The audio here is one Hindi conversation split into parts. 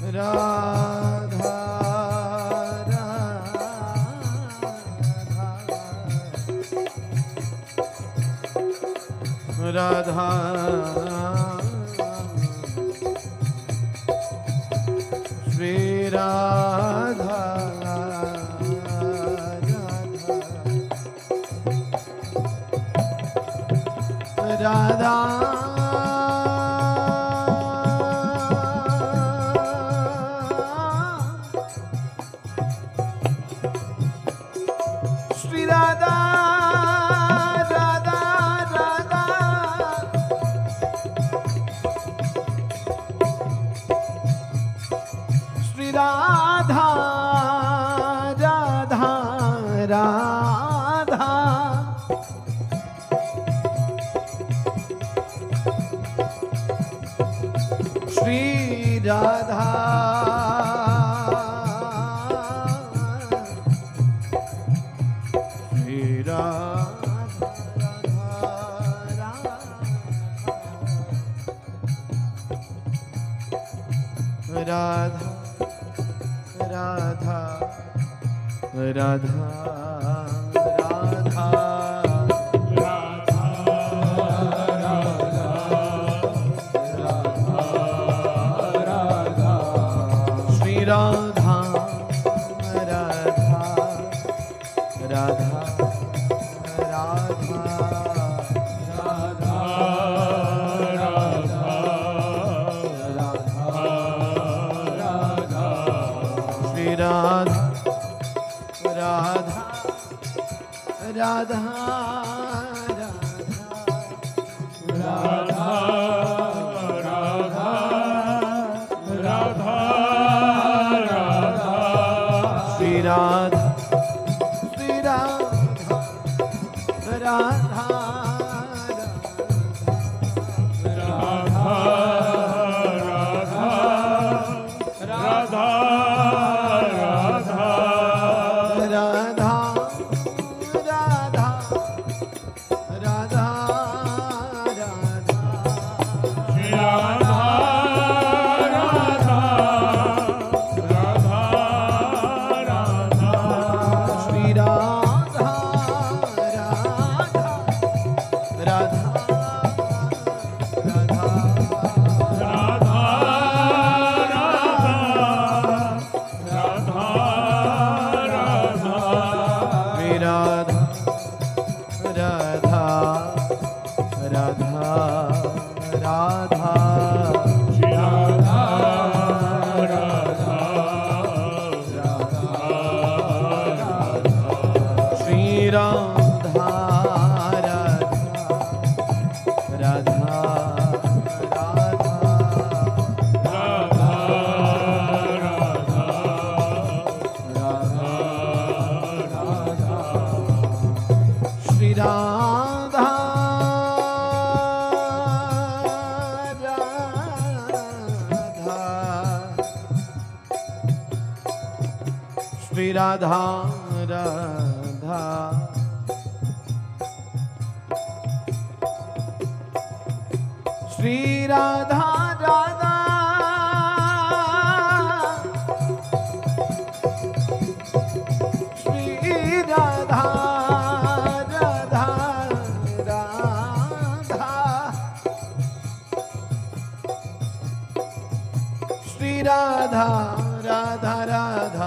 Radha Radha Shri Radha Radha Shri Radha Radha Radha Shri Radha Radha Radha Shri Radha Shri Radha Radha Radha Radha Radha Radha Radha Shri Radha Radha Radha Radha Shri Radha Shri Radha Radha Radha Radha Radha Radha Shri Radha Radha Radha Shri Radha Radha Shri Radha Radha Radha Shri Radha Radha Radha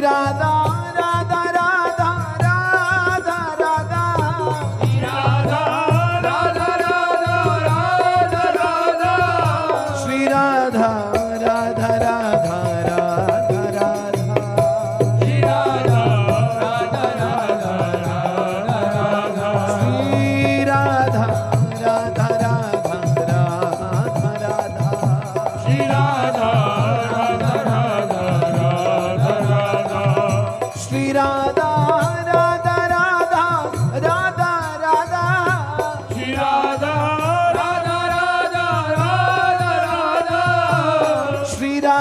Radha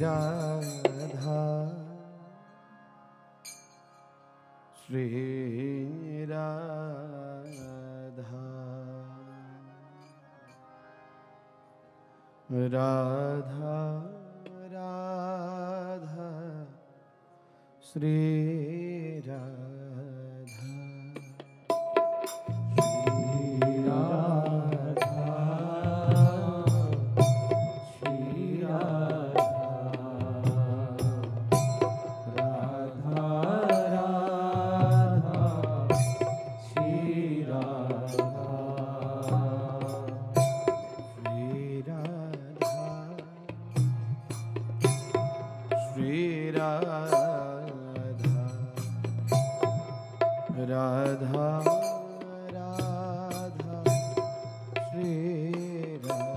Radha Shri Radha Radha Radha Shri Radha Shri Radha Shri Radha Radha Radha Shri Radha Shri Radha Radha Radha Shri Radha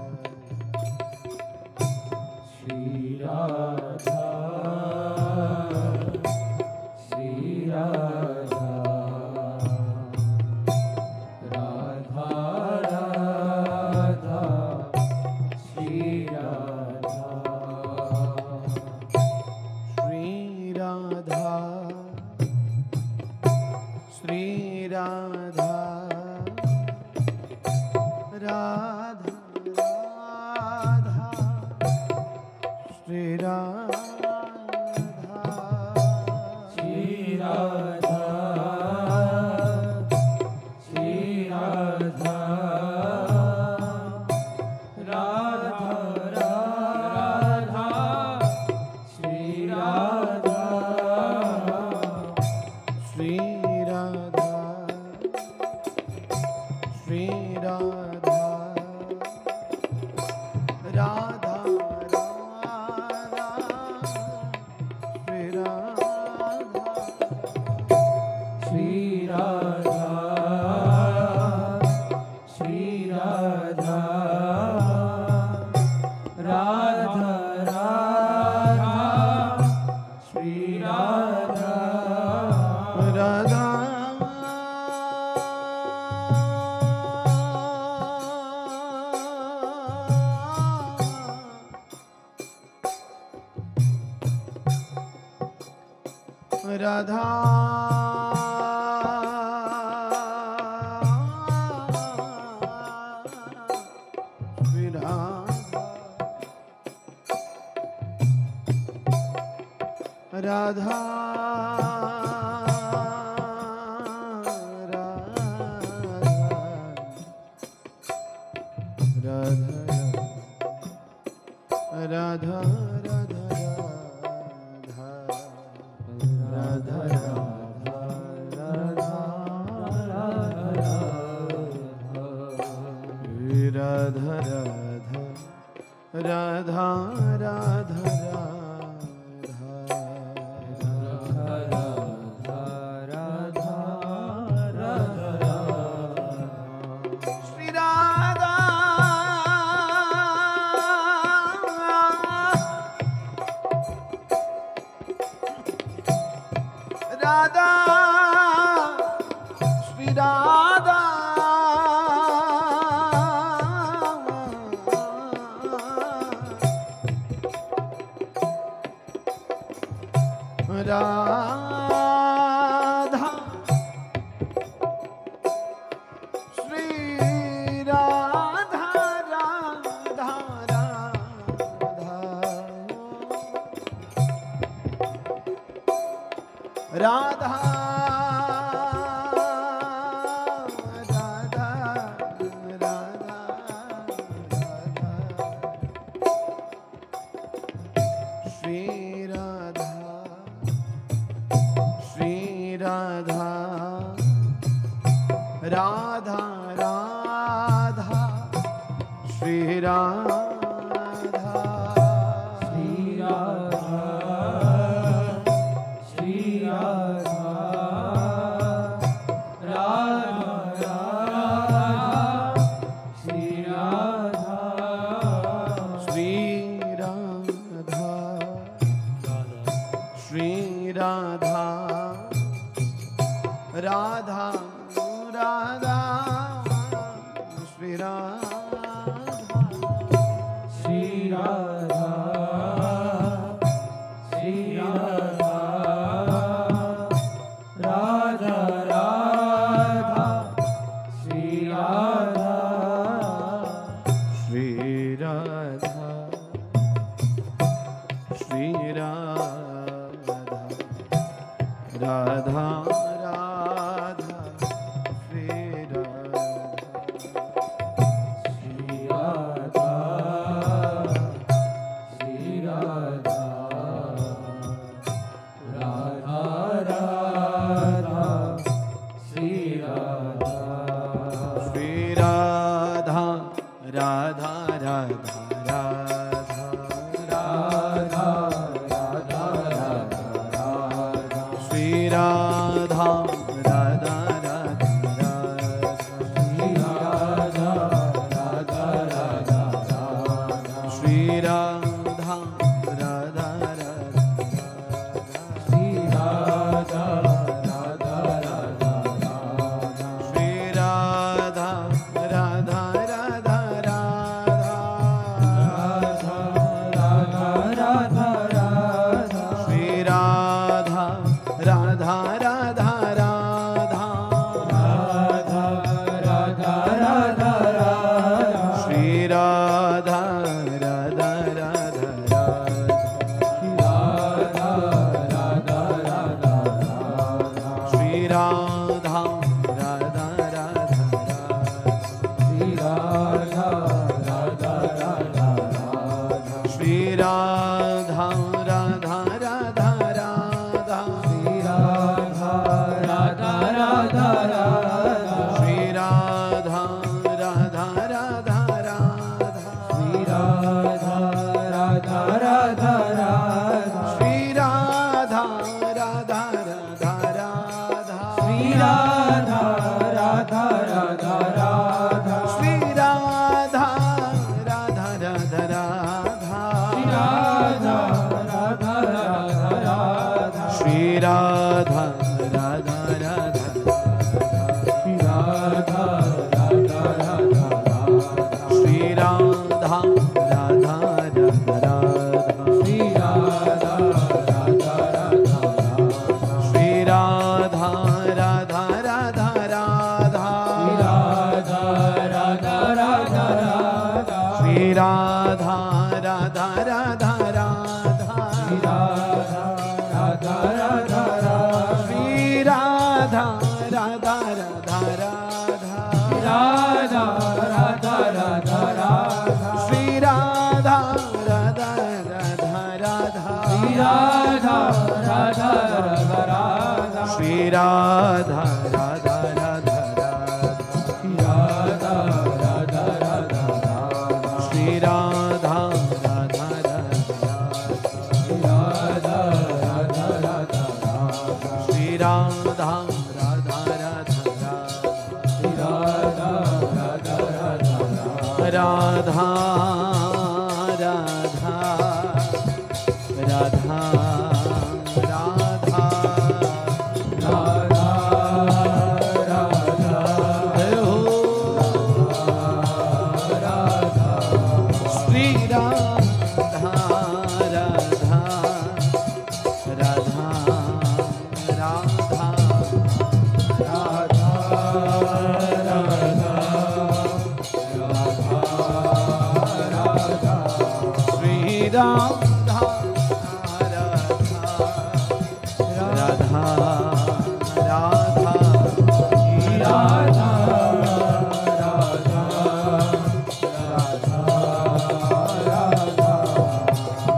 Shri Radha Radha Radha Shri Radha Shri Radha Radha Radha Shri Radha Shri Radha Shri Radha Radha Radha Shri Radha Shri Radha Shri Radha Radha Radha Shri Radha Shri Radha Shri Radha Radha Radha Shri Radha Radha Radha Shri Radha Radha Radha Radha Radha Shri Radha Radha Shri Radha Radha Shri Radha Radha Radha Radha Radha Shri Radha Shri Radha Radha Radha Shri Radha Shri Radha Shri Radha Radha Shri Radha Shri Radha Shri Radha Radha Radha Shri Radha Shri Radha Shri Radha Radha Radha Shri Radha Shri Radha Shri Radha Radha Radha Shri Radha Shri Radha Radha Radha Radha Radha Radha Radha Radha Shri Radha Radha Radha Radha Shri Radha Radha Radha Shri Radha Radha Radha Shri Radha Radha Radha Shri Radha Radha Radha Radha Radha Radha Radha Shri Radha Radha Radha Shri Radha Radha Radha Shri Radha Radha Radha Radha Shri Radha Radha Radha Radha Shri Radha Radha Radha Shri Radha Radha Radha Radha Shri Radha Radha Radha Radha Shri Radha Radha Radha Radha Shri Radha Radha Radha Shri Radha Radha Radha Shri Radha Radha Radha Radha Shri Radha Radha Radha Radha Shri Radha Radha Radha Radha Shri Radha Radha Radha Radha Shri Radha Radha Radha Shri Radha Radha Shri Radha Radha Radha Radha Radha Shri Radha Radha Radha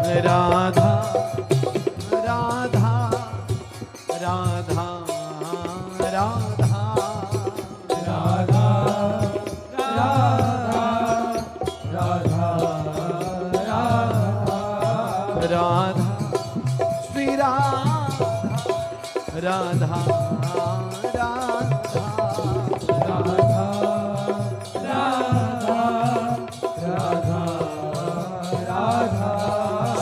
Shri Radha Radha Radha Radha Radha Radha Radha Shri Radha Radha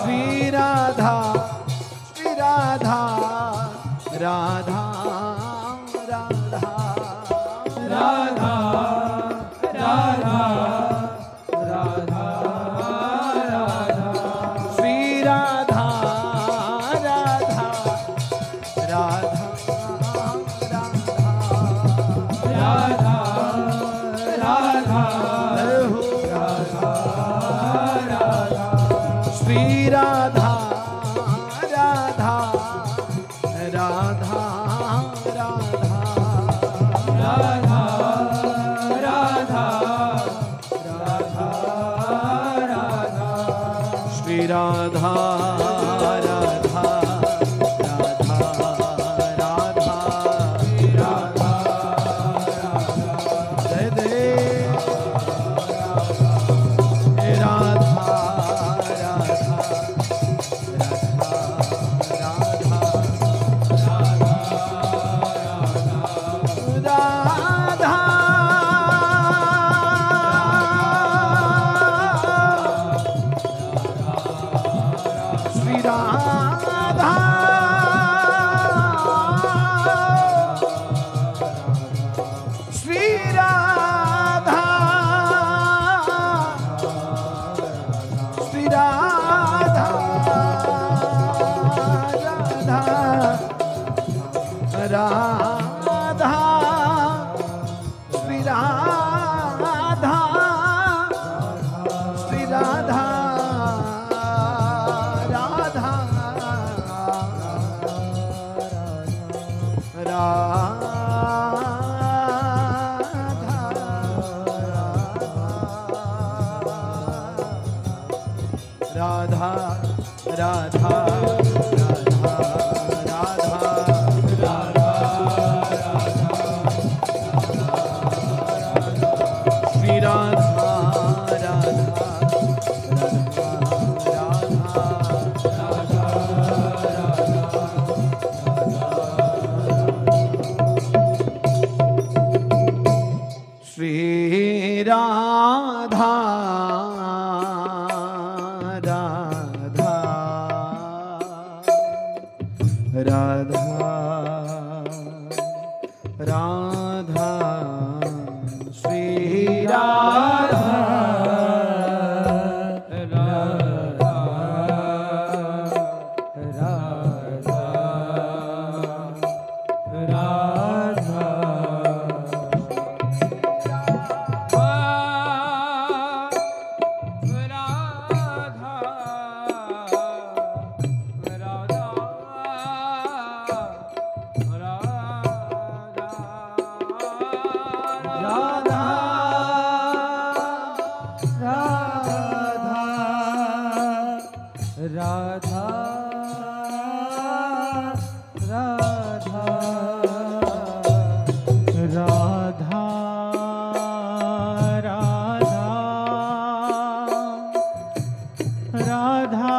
Shri Radha Shri Radha Radha Radha Shri Radha Radha Radha Shri Radha Radha Radha Radha Radha Radha Radha Radha Shri Radha Radha Radha Radha Radha Jai Dev Radha Radha Radha Shri Radha Shri Radha Radha Radha Radha Shri Radha Radha Radha Radha Shri Radha Radha Radha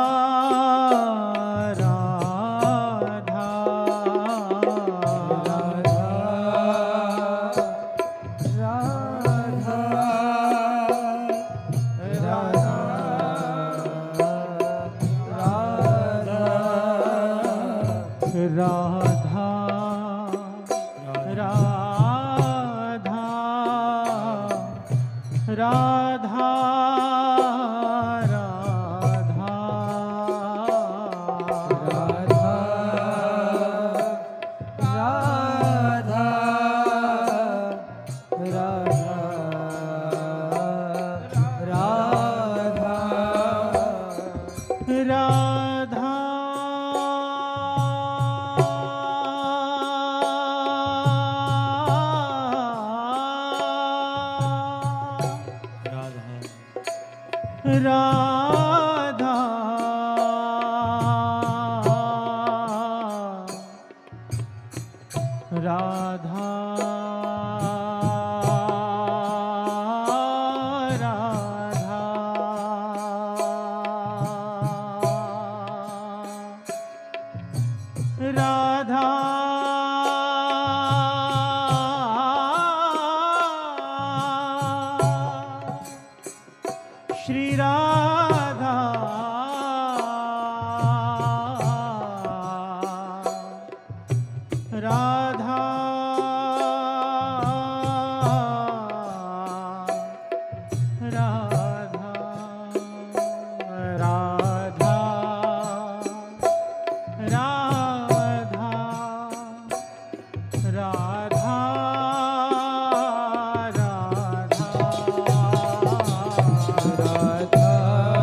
Radha Shri Radha Radha Radha Radha Radha Radha Radha Radha.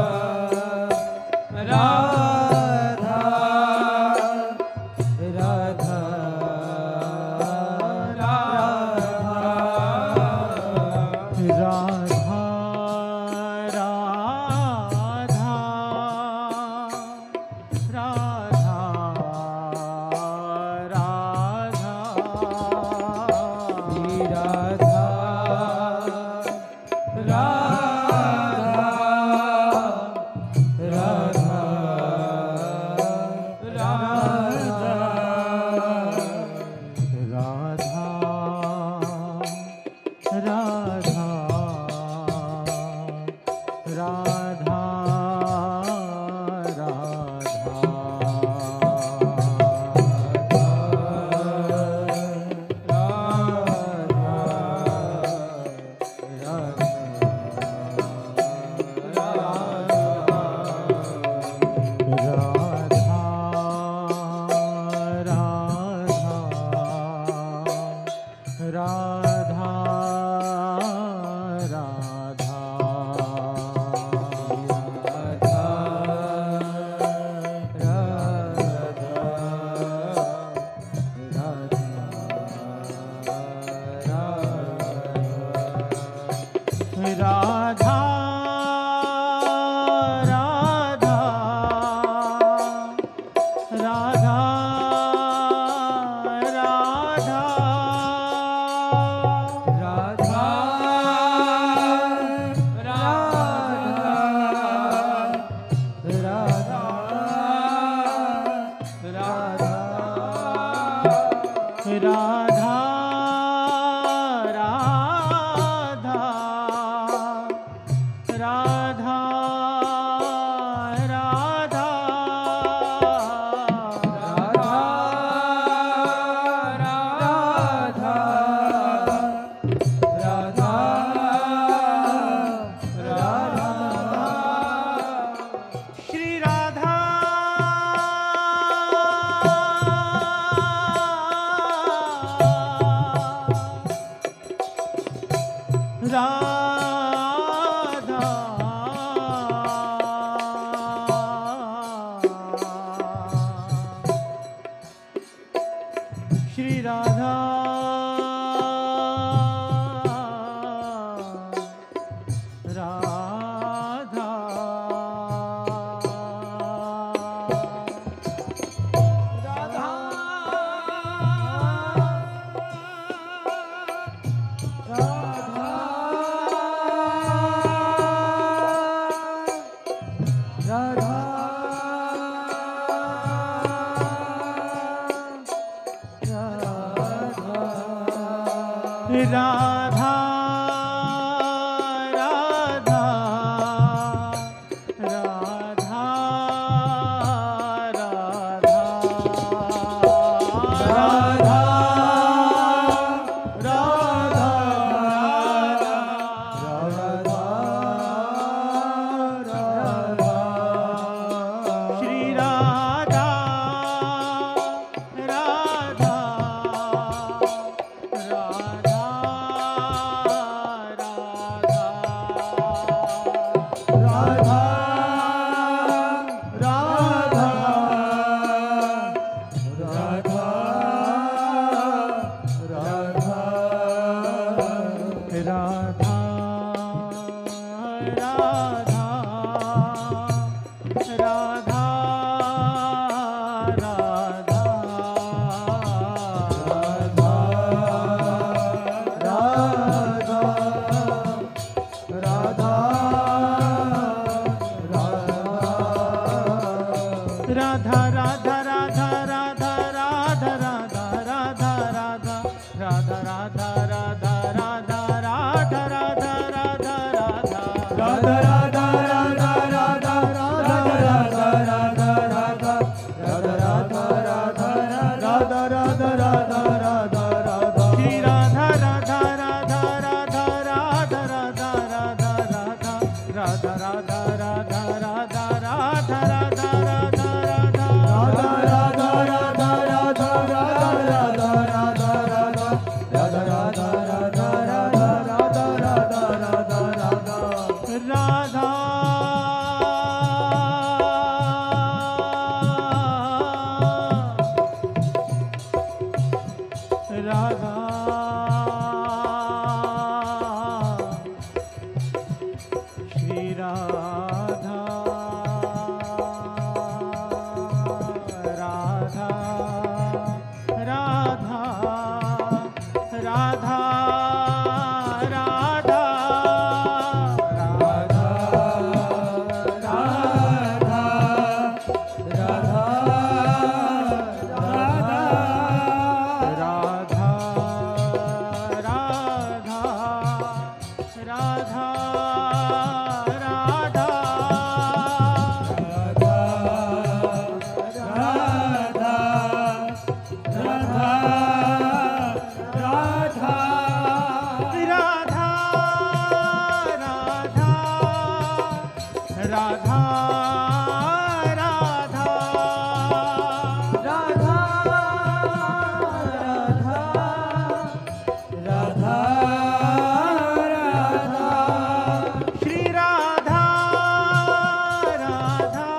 Radha Radha Radha Radha Radha Shri Radha Radha Radha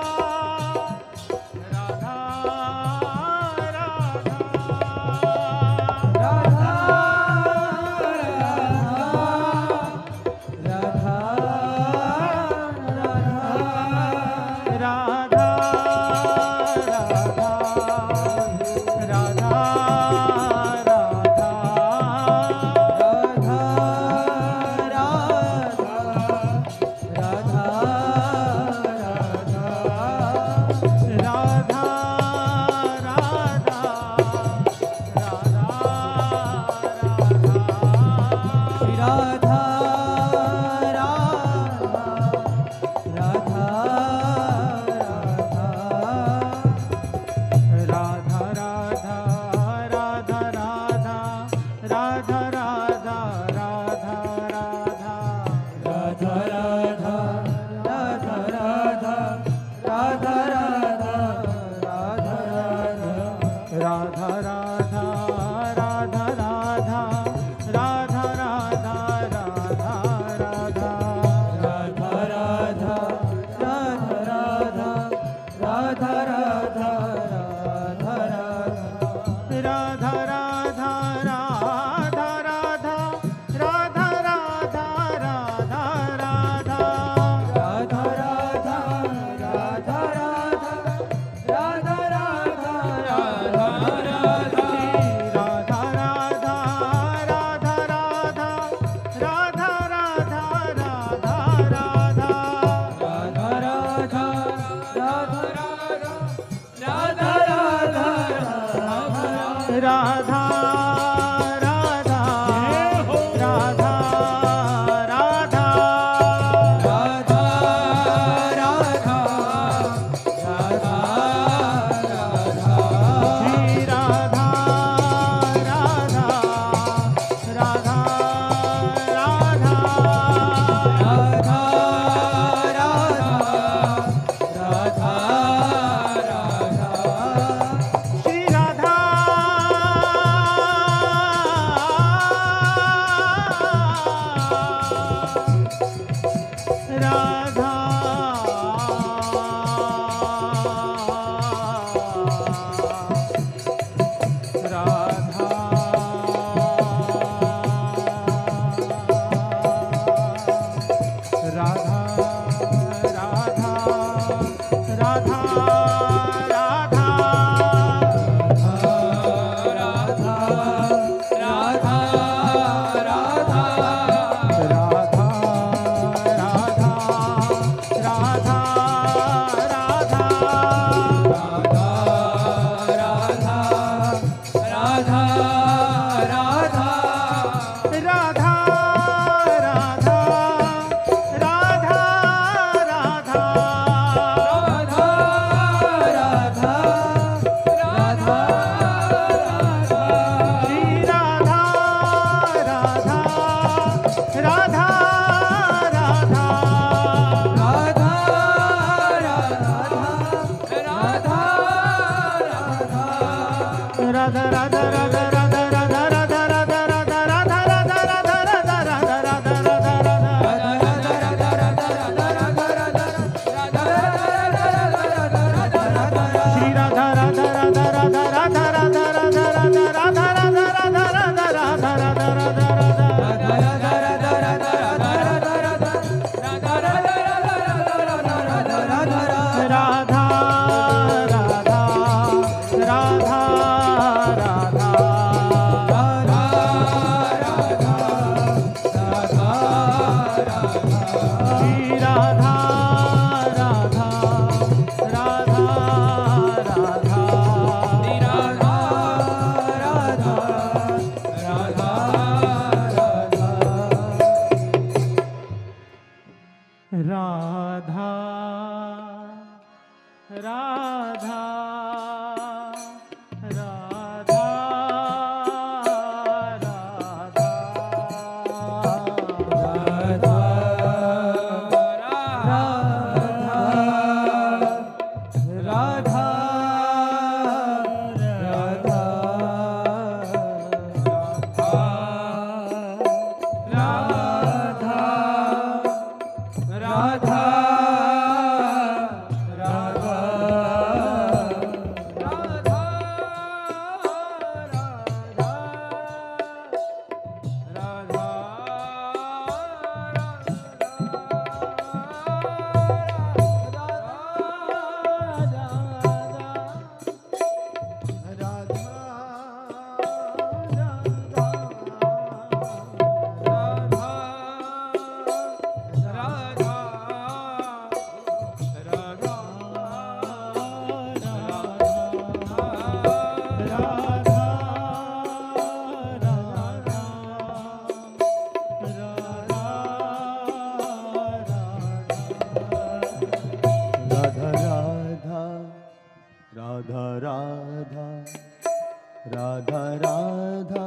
Radha Radha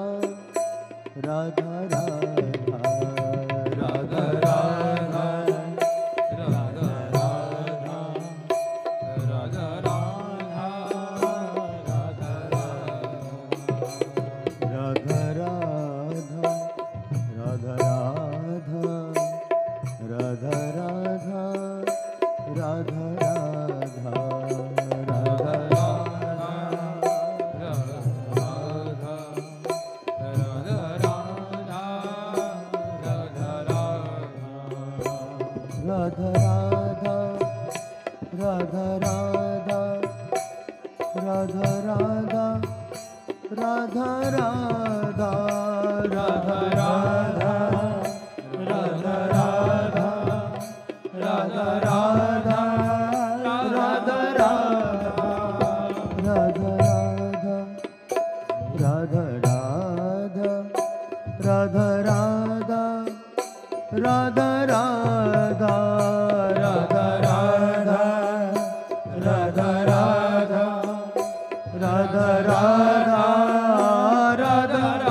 Radha Radha Radha Radha Radha Radha Radha Radha Radha Radha Radha Radha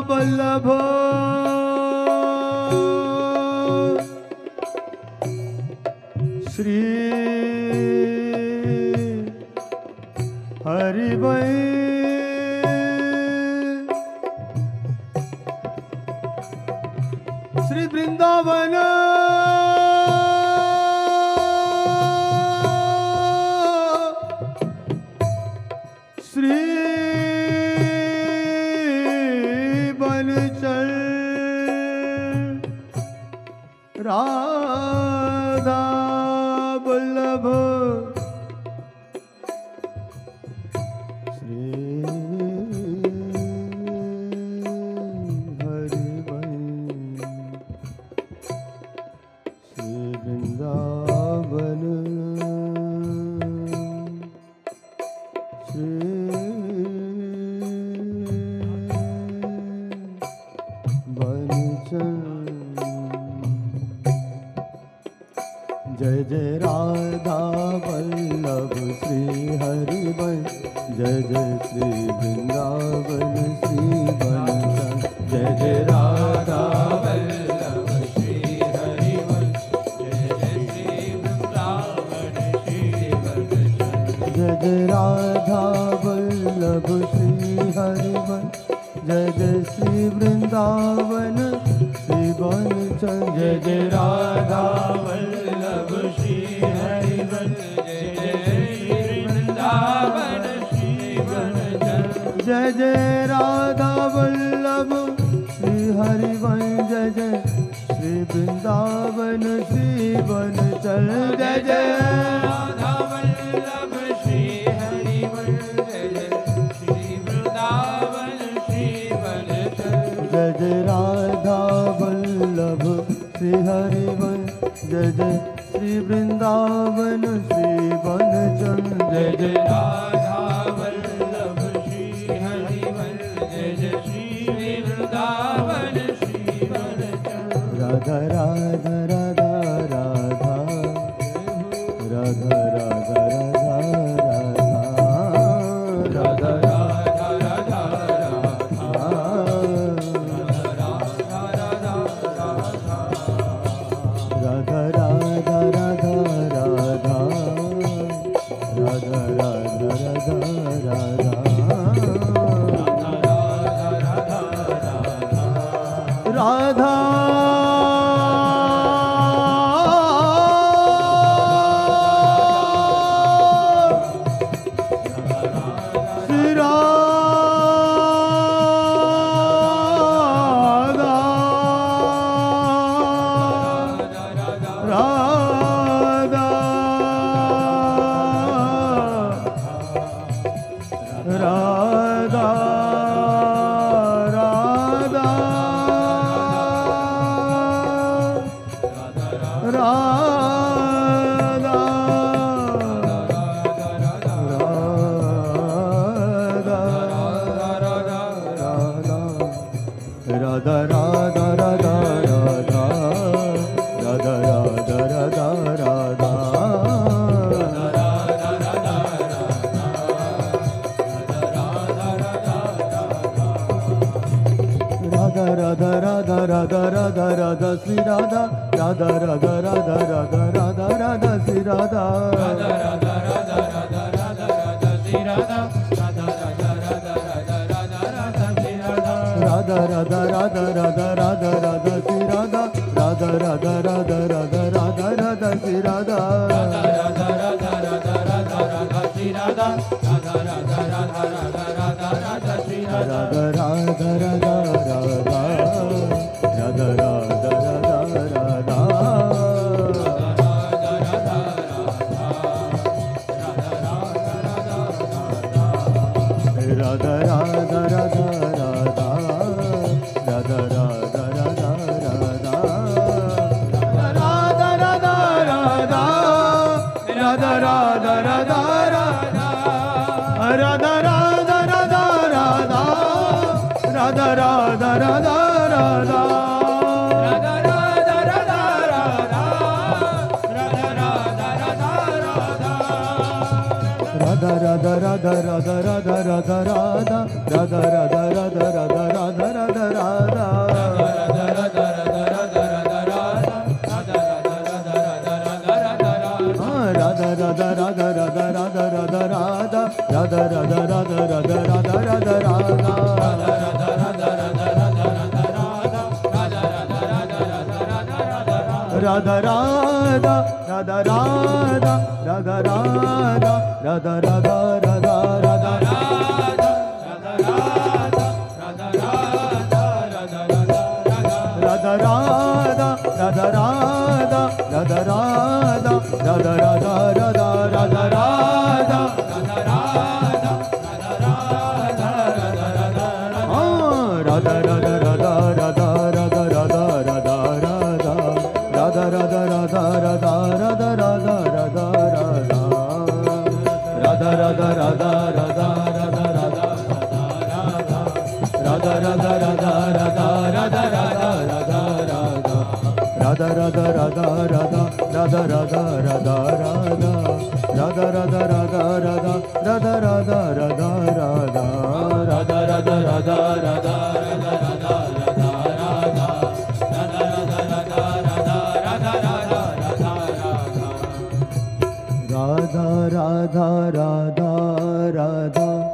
Vallabh Shri Harivansh Shri Vrindavan Shri Radha Vallabh Shri Harivansh Shri Vrindavan Shri बनचल Jai Jai Radha Vallabh Shri Harivansh Jai Jai Shri Vrindavan Shri बनचल Jai Jai Radha Vallabh Shri Harivansh Jai Jai Shri Vrindavan Shri बनचल Jai Jai Radha Vallabh Shri Harivansh Jai Jai Shri Vrindavan Shri बनचल Jai Jai Radha Vallabh Shri Harivansh Jai Jai Shri Vrindavan Shri बनचल Jai Jai Radha Vallabh Shri Harivansh Jai Jai Shri Vrindavan Shri बनचल Jai Jai Radha Vallabh Shri Harivansh Jai Jai Shri Vrindavan Shri बनचल Jai Jai Radha Vallabh Shri Harivansh Jai Jai Shri Vrindavan Shri बनचल Jai Jai Radha Vallabh Shri Harivansh Jai Jai Shri Vrindavan Shri बनचल Radha Radha Radha Radha Radha Radha Radha Radha Radha Radha Radha Radha Radha Radha Radha Radha Radha Radha Sri Radha Radha Radha Radha Radha Radha Radha Sri Radha Radha Radha Radha Radha Radha Radha Sri Radha Radha Radha Radha Radha Radha Radha Sri Radha Radha Radha Radha Radha Radha Radha Sri Radha Radha Radha Radha Radha Radha Radha Sri Radha Radha Radha Radha Radha Radha Radha Sri Radha Radha Radha Radha Radha Radha Radha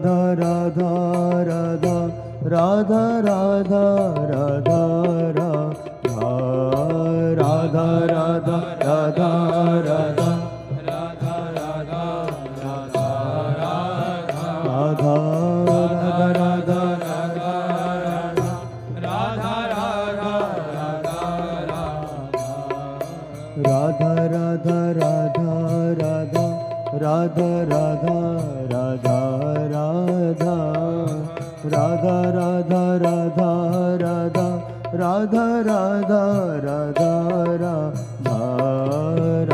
Sri Radha Radha Radha Radha Radha Radha Radha Radha Radha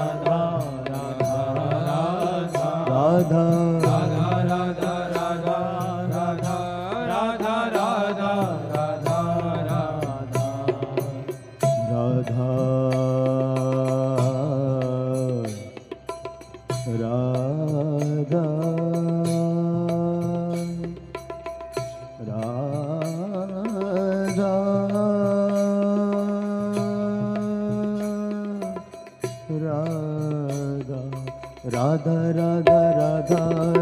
Radha Radha Radha Radha Radha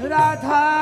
Radha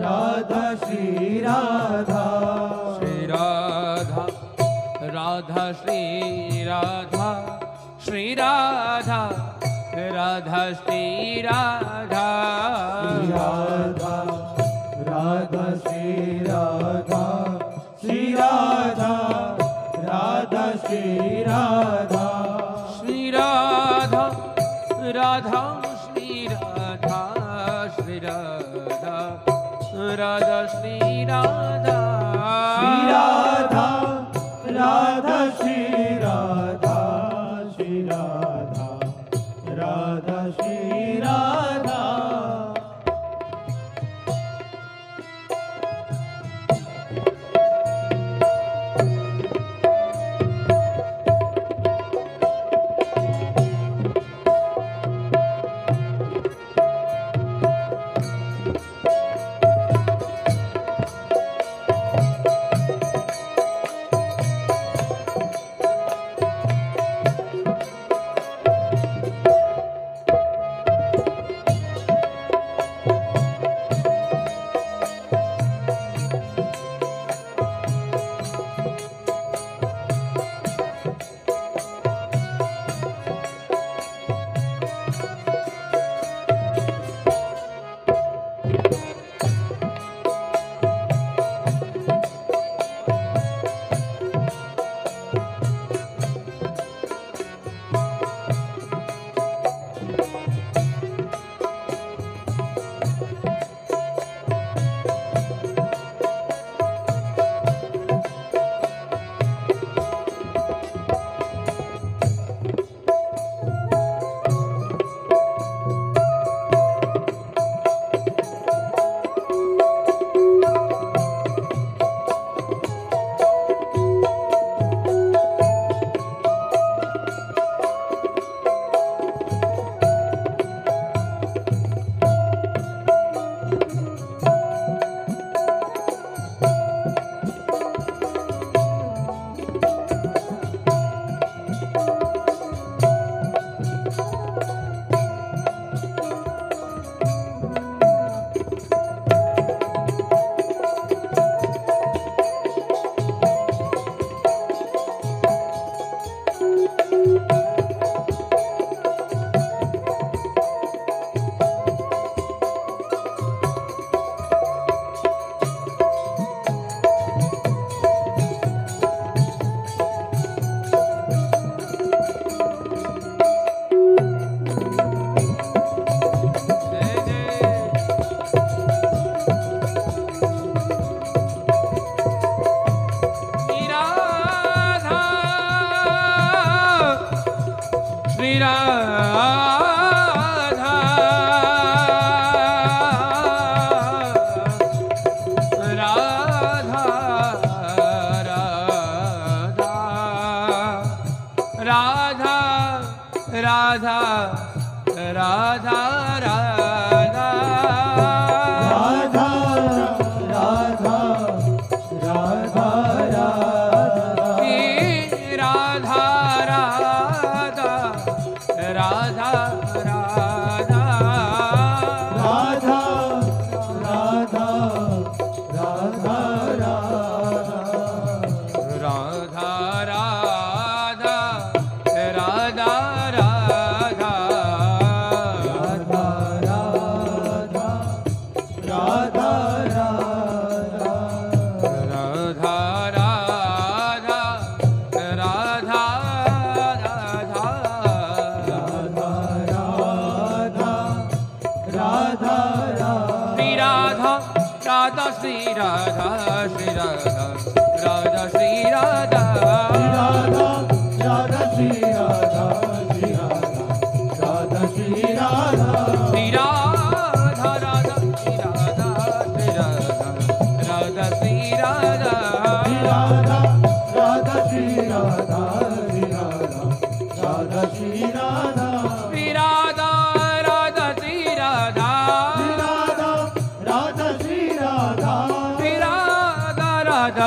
Radha Shri Radha Radha Shri Radha Radha Radha Shri Radha Shri Radha Radha Shri Radha Shri Radha Radha Shri Radha Shri Radha Radha Shri Radha Shri Radha Radha Shri Radha Shri Radha Radha Shri Radha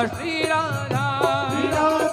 Shri Radha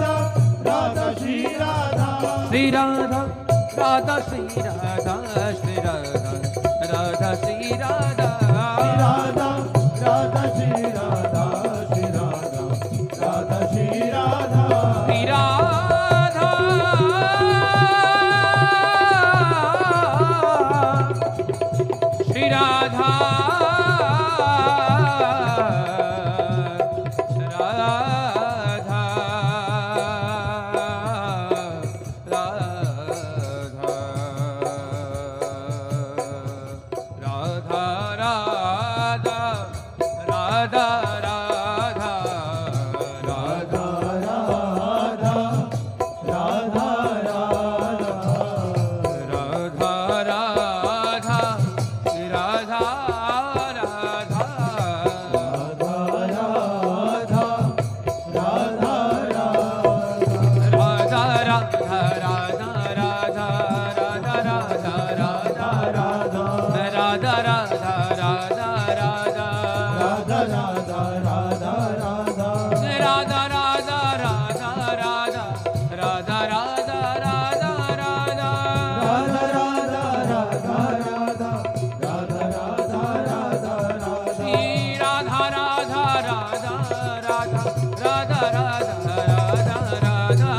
Radha Radha Radha Radha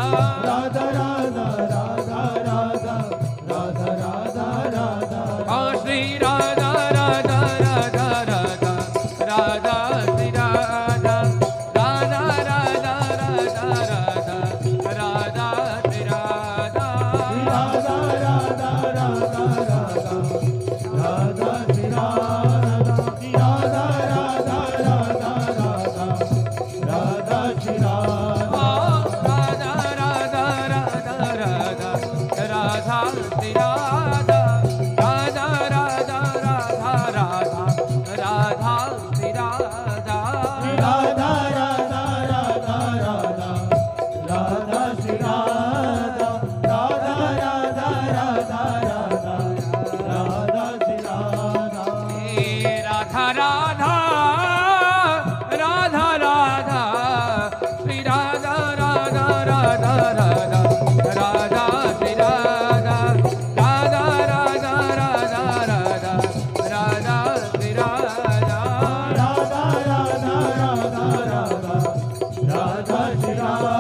Radha Radha Radha Radha Radha Radha Radha Shri Radha Radha Radha Radha Radha Shri Radha Radha Radha Radha Radha Radha Shri Radha Radha Radha Radha Radha Radha Shri Radha Radha Radha Radha Radha Radha Shri Radha Radha Radha Radha Radha Radha Shri Radha Radha Radha Radha Radha Radha Shri Radha Radha Radha Radha Radha Radha Shri Radha Radha Radha Radha Radha Radha Shri Radha Radha Radha Radha Radha Shri Radha Radha Radha Radha Radha Shri Radha Radha Radha Radha Radha Radha Shri Radha Radha Radha Radha Radha Radha Shri Radha